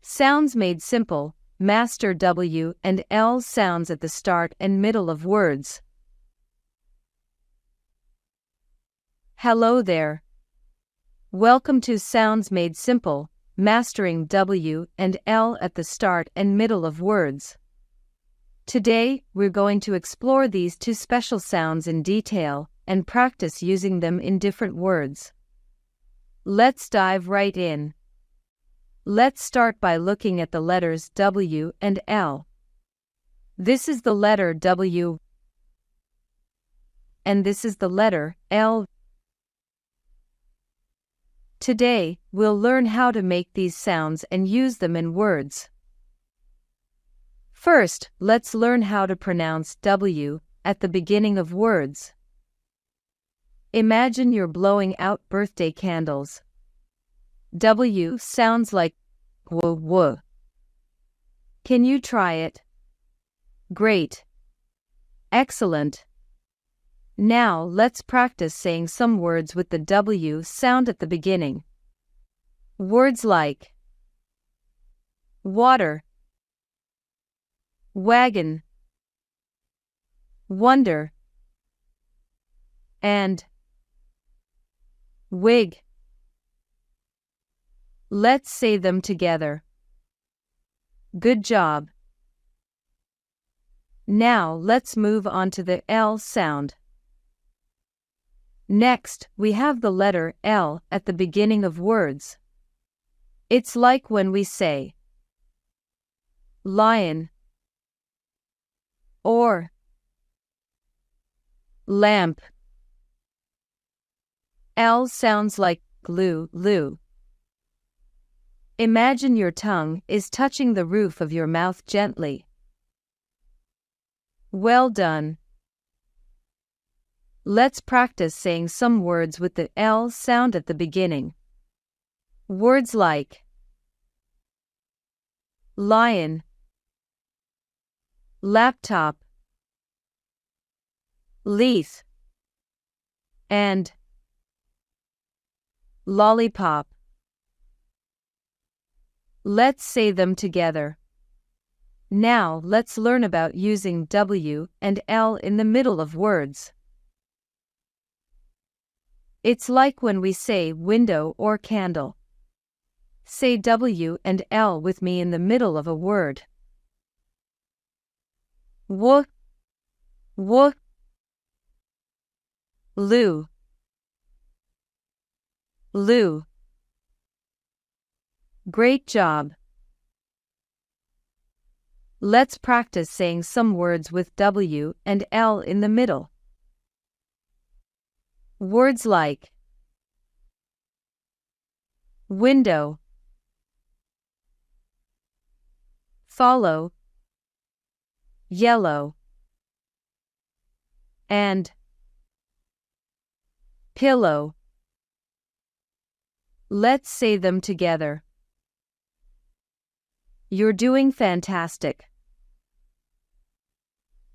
Sounds made simple. Master W and L sounds at the start and middle of words. Hello there. Welcome to Sounds Made Simple, mastering W and L at the start and middle of words. Today, we're going to explore these two special sounds in detail and practice using them in different words. Let's dive right in. Let's start by looking at the letters W and L. This is the letter W, and this is the letter L. Today, we'll learn how to make these sounds and use them in words. First, let's learn how to pronounce W at the beginning of words. Imagine you're blowing out birthday candles. W sounds like w w. Can you try it? Great. Excellent. Now let's practice saying some words with the W sound at the beginning. Words like water, wagon, wonder, and wig. Let's say them together. Good job. Now let's move on to the L sound. Next, we have the letter L at the beginning of words. It's like when we say lion or lamp. L sounds like glue, loo. Imagine your tongue is touching the roof of your mouth gently. Well done. Let's practice saying some words with the L sound at the beginning. Words like lion, laptop, leaf, and lollipop. Let's say them together. Now let's learn about using W and L in the middle of words. It's like when we say window or candle. Say W and L with me in the middle of a word. W, w, loo, loo. Great job. Let's practice saying some words with W and L in the middle. Words like window, follow, yellow, and pillow. Let's say them together. You're doing fantastic.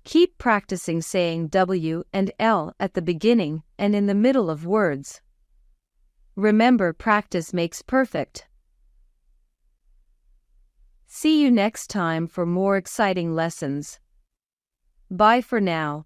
Keep practicing saying W and L at the beginning and in the middle of words. Remember, practice makes perfect. See you next time for more exciting lessons. Bye for now.